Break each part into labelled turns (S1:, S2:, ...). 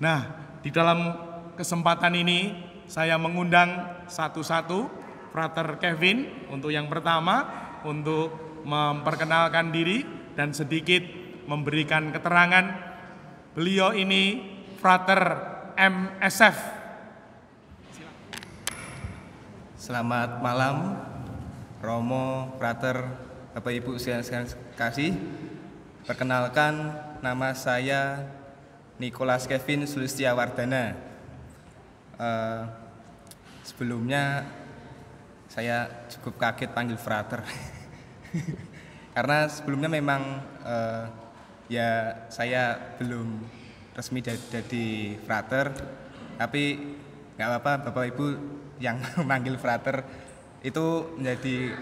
S1: Nah, di dalam kesempatan ini saya mengundang satu-satu Frater Kevin untuk yang pertama untuk memperkenalkan diri dan sedikit memberikan keterangan. Beliau ini Frater MSF.
S2: Selamat malam, Romo, Frater, Bapak Ibu sekalian kasih. Perkenalkan, nama saya Nicholas Kevin Sulistiawardana. Sebelumnya saya cukup kaget panggil Frater karena sebelumnya memang ya saya belum resmi jadi Frater, tapi nggak apa-apa, Bapak Ibu yang manggil Frater itu menjadi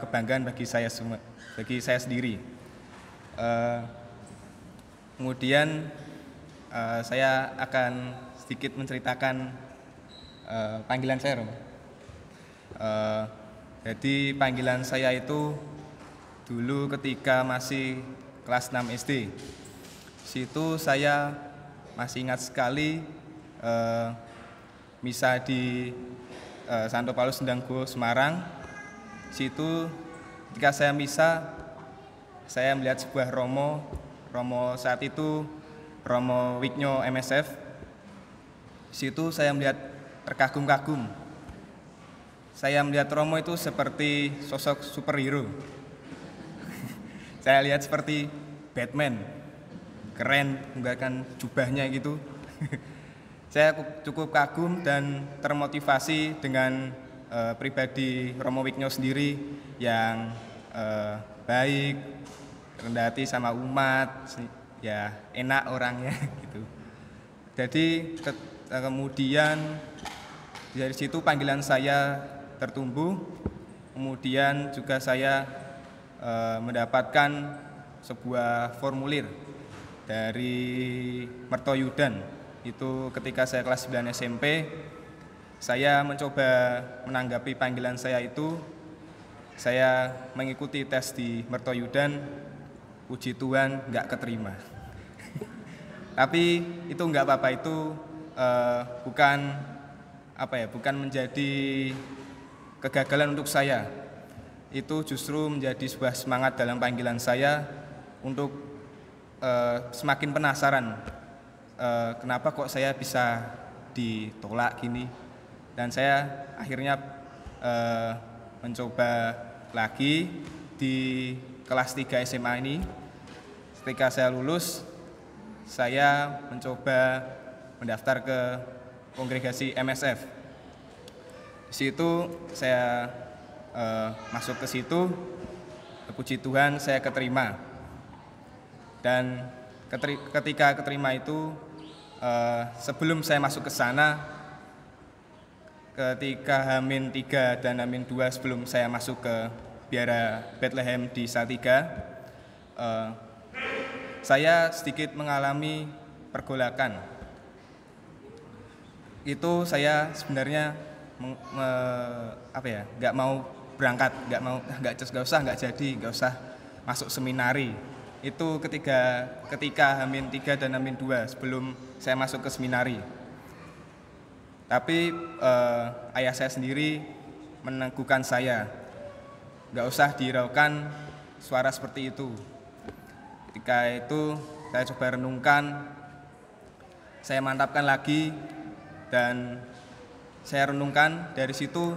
S2: kebanggaan bagi saya sendiri. Kemudian saya akan sedikit menceritakan panggilan saya, Rom. Jadi panggilan saya itu dulu ketika masih kelas 6 SD. Situ saya masih ingat sekali misa di Santo Paulus Sendanggo Semarang. Situ ketika saya misa, saya melihat sebuah Romo saat itu Romo Wignyo MSF. Situ saya melihat terkagum-kagum. Saya melihat Romo itu seperti sosok superhero. Saya lihat seperti Batman, keren menggunakan jubahnya gitu. Saya cukup kagum dan termotivasi dengan pribadi Romo Wignyo sendiri yang baik, rendah hati sama umat, ya enak orangnya gitu. Jadi kemudian dari situ panggilan saya tertumbuh. Kemudian juga saya mendapatkan sebuah formulir dari Mertoyudan. Itu ketika saya kelas 9 SMP, saya mencoba menanggapi panggilan saya itu. Saya mengikuti tes di Mertoyudan, puji Tuhan nggak keterima. Tapi itu nggak apa-apa, itu bukan menjadi kegagalan untuk saya. Itu justru menjadi sebuah semangat dalam panggilan saya untuk semakin penasaran kenapa kok saya bisa ditolak gini. Dan saya akhirnya mencoba lagi di kelas 3 SMA ini. Ketika saya lulus, saya mencoba mendaftar ke kongregasi MSF. Di situ saya masuk ke situ, puji Tuhan saya keterima. Dan ketika keterima itu, sebelum saya masuk ke sana, ketika H-3 dan H-2 sebelum saya masuk ke Biara Bethlehem di Salatiga, saya sedikit mengalami pergolakan. Itu saya sebenarnya nggak mau berangkat, nggak usah masuk seminari. Itu ketika H-3 dan H-2 sebelum saya masuk ke seminari. Tapi ayah saya sendiri meneguhkan saya, nggak usah dihiraukan suara seperti itu. Ketika itu saya coba renungkan, saya mantapkan lagi, dan saya renungkan dari situ.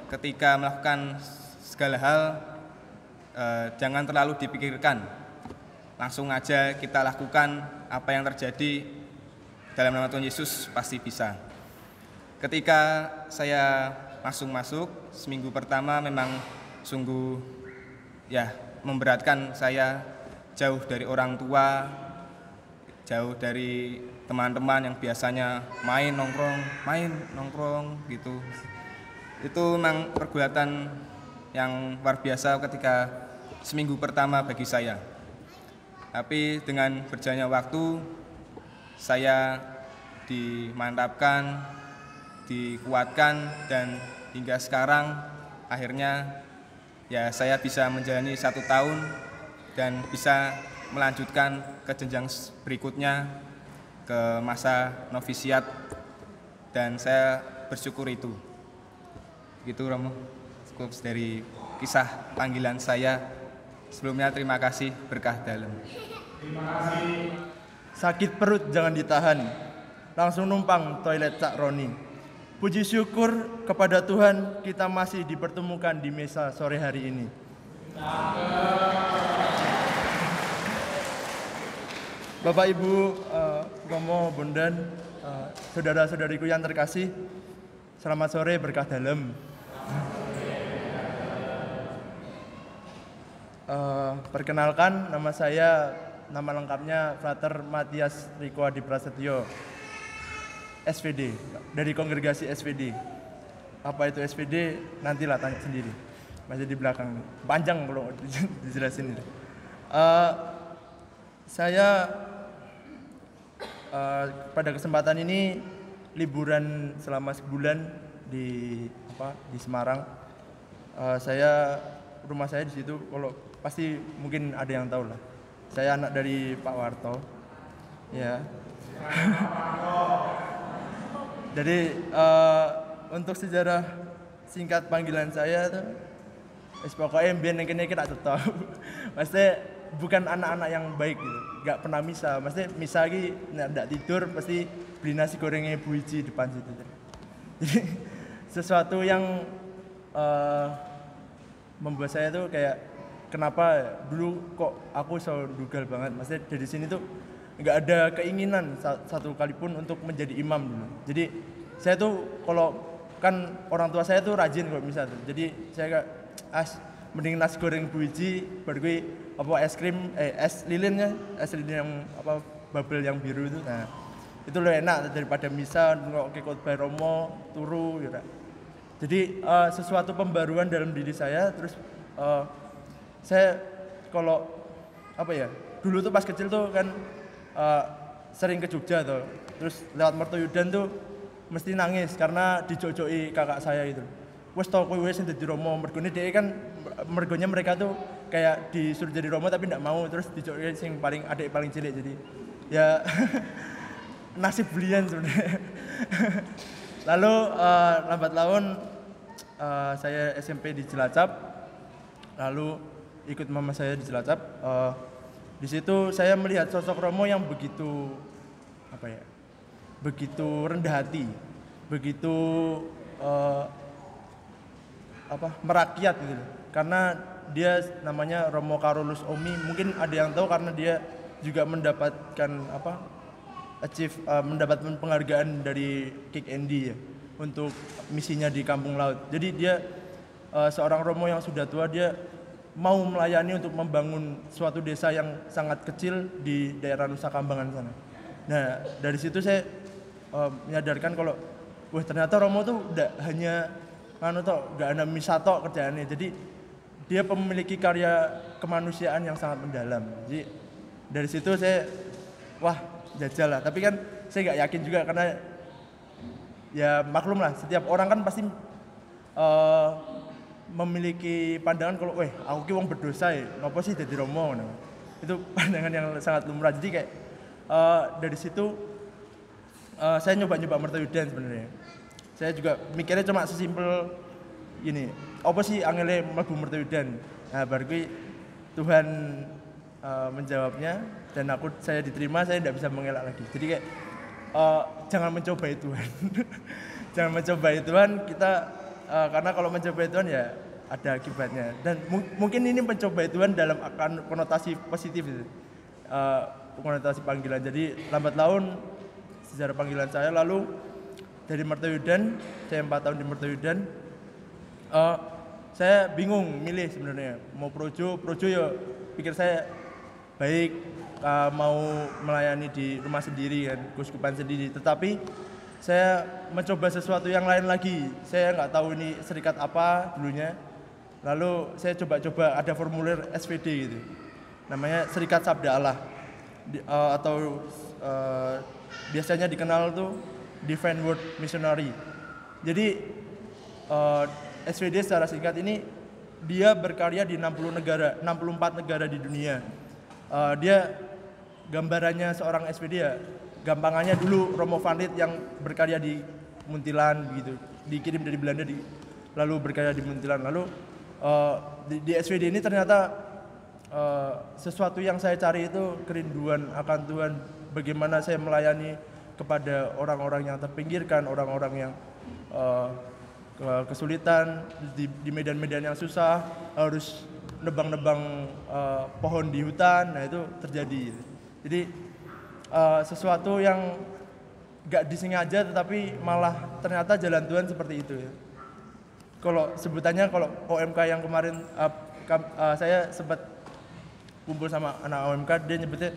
S2: Ketika melakukan segala hal, jangan terlalu dipikirkan, langsung aja kita lakukan. Apa yang terjadi dalam nama Tuhan Yesus pasti bisa. Ketika saya masuk seminggu pertama memang sungguh ya memberatkan. Saya jauh dari orang tua, jauh dari teman-teman yang biasanya main nongkrong gitu. Itu memang pergulatan yang luar biasa ketika seminggu pertama bagi saya. Tapi dengan berjalannya waktu, saya dimantapkan, dikuatkan, dan hingga sekarang akhirnya ya saya bisa menjalani 1 tahun dan bisa melanjutkan ke jenjang berikutnya ke masa novisiat dan saya bersyukur itu. Gitu Romo, cukup dari kisah panggilan saya. Sebelumnya terima kasih, berkah dalam.
S3: Sakit perut jangan ditahan, langsung numpang toilet Cak Roni. Puji syukur kepada Tuhan kita masih dipertemukan di misa sore hari ini. Bapak Ibu, Romo, Bondan, saudara-saudariku yang terkasih, selamat sore berkah dalam. Perkenalkan, nama lengkapnya Frater Matias Riko Adi Prasetyo, SVD, dari kongregasi SVD. Apa itu SVD? Nantilah tanya sendiri, masih di belakang, panjang kalau dijelasin itu. Saya pada kesempatan ini liburan selama sebulan di Semarang. Rumah saya di situ, kalau pasti mungkin ada yang tahu lah. Saya anak dari Pak Warto, ya. Jadi untuk sejarah singkat panggilan saya tuh, pokoknya biar nengke tak tahu. Maksudnya bukan anak-anak yang baik gitu, nggak pernah misa. Maksudnya misa lagi nggak tidur pasti beli nasi gorengnya Bu Iji depan situ. Jadi sesuatu yang membuat saya tuh kayak kenapa dulu kok aku selalu dugal banget. Maksudnya dari sini tuh nggak ada keinginan satu kali pun untuk menjadi imam dulu. Jadi saya tuh kalau kan orang tua saya tuh rajin kalau misa tuh. Jadi saya kayak mending nasi goreng Bu Iji, baru gue es krim, es lilin yang bubble yang biru itu. Nah, itu lebih enak daripada misa ngok khotbah Romo turu ya. Jadi sesuatu pembaruan dalam diri saya. Terus saya kalau dulu tuh pas kecil tuh kan sering ke Jogja tuh. Terus lewat Mertoyudan tuh mesti nangis karena dijojoi kakak saya itu. Wes tau kowe wis dadi Romo, mergonya mereka tuh kayak disuruh jadi Romo tapi enggak mau, terus dijojoi sing adik paling cilik. Jadi ya nasib belian sebenarnya. Lalu lambat laun saya SMP di Cilacap, lalu ikut mama saya di Cilacap. Di situ saya melihat sosok Romo yang begitu rendah hati, begitu merakyat gitu. Karena dia namanya Romo Carolus Omi, mungkin ada yang tahu karena dia juga mendapatkan mendapatkan penghargaan dari Kick Andy ya untuk misinya di Kampung Laut. Jadi dia seorang Romo yang sudah tua, dia mau melayani untuk membangun suatu desa yang sangat kecil di daerah Nusa Kambangan sana. Nah, dari situ saya menyadarkan kalau ternyata Romo tuh udah hanya gak ada misa tok kerjaannya. Jadi dia memiliki karya kemanusiaan yang sangat mendalam. Jadi dari situ saya jajal lah. Tapi kan saya gak yakin juga karena ya maklum lah, setiap orang kan pasti memiliki pandangan kalau aku ki wong berdosa ya, ngopo sih jadi Romo. Nah, itu pandangan yang sangat lumrah. Jadi kayak dari situ saya nyoba Mertoyudan sebenarnya. Saya juga mikirnya cuma sesimpel gini, apa sih angele mlebu Mertoyudan? Nah, baru Tuhan menjawabnya dan saya diterima, saya tidak bisa mengelak lagi. Jadi kayak jangan mencobai Tuhan. Jangan mencobai Tuhan kita, karena kalau mencobai Tuhan ya ada akibatnya. Dan mungkin ini mencobai Tuhan dalam akan konotasi positif itu. Konotasi panggilan. Jadi lambat laun sejarah panggilan saya, lalu dari Mertoyudan, saya 4 tahun di Mertoyudan, saya bingung milih sebenarnya mau projo ya pikir saya baik, mau melayani di rumah sendiri kan, keuskupan sendiri. Tetapi saya mencoba sesuatu yang lain lagi. Saya nggak tahu ini serikat apa dulunya. Lalu saya coba ada formulir SVD gitu, namanya Serikat Sabda Allah, atau biasanya dikenal tuh Divine Word Missionary. Jadi SVD secara singkat ini dia berkarya di 64 negara di dunia. Dia gambarannya seorang SVD ya gampangannya dulu Romo van Riet yang berkarya di Muntilan begitu, dikirim dari Belanda lalu berkarya di Muntilan, lalu di SVD ini ternyata sesuatu yang saya cari itu kerinduan akan Tuhan, bagaimana saya melayani kepada orang-orang yang terpinggirkan, orang-orang yang kesulitan di medan-medan yang susah, harus nebang-nebang pohon di hutan. Nah itu terjadi. Jadi sesuatu yang gak disengaja tetapi malah ternyata jalan Tuhan seperti itu ya. Kalau sebutannya, kalau OMK yang kemarin saya sempat kumpul sama anak OMK, dia nyebutnya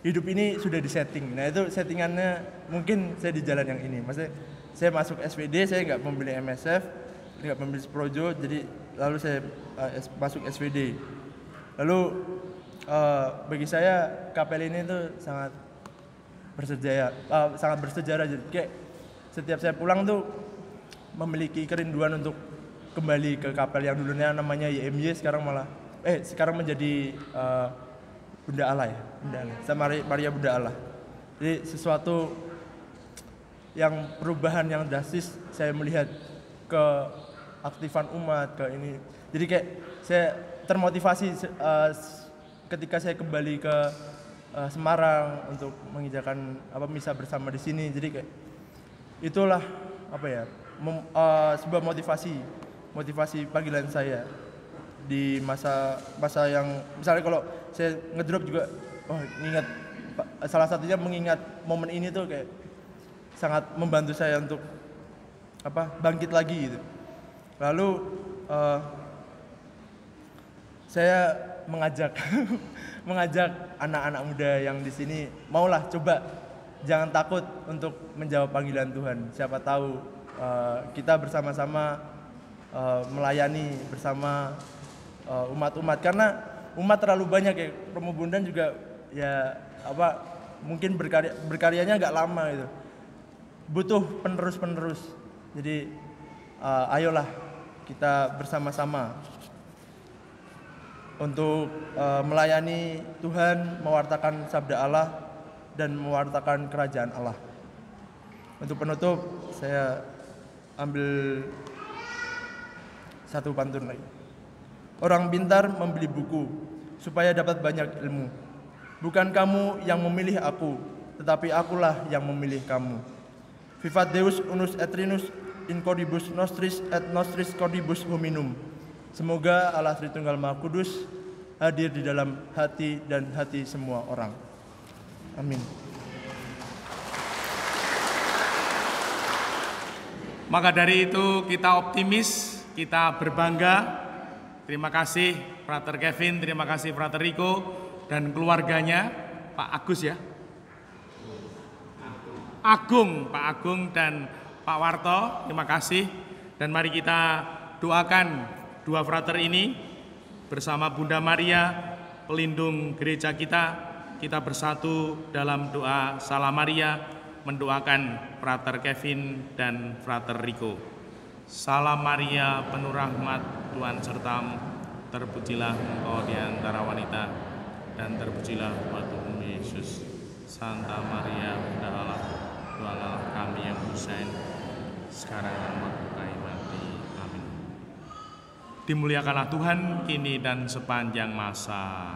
S3: hidup ini sudah disetting. Nah itu settingannya mungkin saya di jalan yang ini. Maksudnya saya masuk SVD, saya nggak memilih MSF, nggak memilih Projo, jadi lalu saya masuk SVD. Lalu bagi saya KPL ini tuh sangat bersejarah. Jadi kayak setiap saya pulang tuh memiliki kerinduan untuk kembali ke KPL yang dulunya namanya YMY, sekarang menjadi Bunda Allah ya, Bunda Allah, sama Maria Bunda Allah. Jadi sesuatu yang perubahan yang drastis saya melihat ke aktifan umat ke ini. Jadi kayak saya termotivasi ketika saya kembali ke Semarang untuk mengijakan misa bersama di sini. Jadi kayak itulah sebuah motivasi panggilan saya di masa yang misalnya kalau saya ngedrop juga ingat salah satunya mengingat momen ini tuh kayak sangat membantu saya untuk bangkit lagi gitu. Lalu saya mengajak anak-anak muda yang di sini, maulah coba jangan takut untuk menjawab panggilan Tuhan. Siapa tahu kita bersama-sama melayani bersama umat-umat, karena umat terlalu banyak ya. Romo Bondan juga ya mungkin berkaryanya agak lama gitu, butuh penerus. Jadi ayolah kita bersama-sama untuk melayani Tuhan, mewartakan sabda Allah dan mewartakan kerajaan Allah. Untuk penutup saya ambil satu pantun lagi. Orang pintar membeli buku supaya dapat banyak ilmu. Bukan kamu yang memilih aku, tetapi akulah yang memilih kamu. Vivat Deus unus et Trinus in cordibus nostris et nostris cordibus hominum. Semoga Allah Tritunggal Maha Kudus hadir di dalam hati dan hati semua orang. Amin.
S1: Maka dari itu kita optimis, kita berbangga. Terima kasih Frater Kevin, terima kasih Frater Riko dan keluarganya, Pak Agus ya, Pak Agung dan Pak Warto, terima kasih. Dan mari kita doakan dua frater ini bersama Bunda Maria, pelindung gereja kita bersatu dalam doa Salam Maria, mendoakan Frater Kevin dan Frater Riko. Salam Maria, penuh rahmat, Tuhan sertamu, terpujilah engkau di antara wanita, dan terpujilah buah tubuhmu Yesus. Santa Maria, Bunda Allah, doalah kami yang bersalah, sekarang dan waktu kami mati. Amin. Dimuliakanlah Tuhan kini dan sepanjang masa.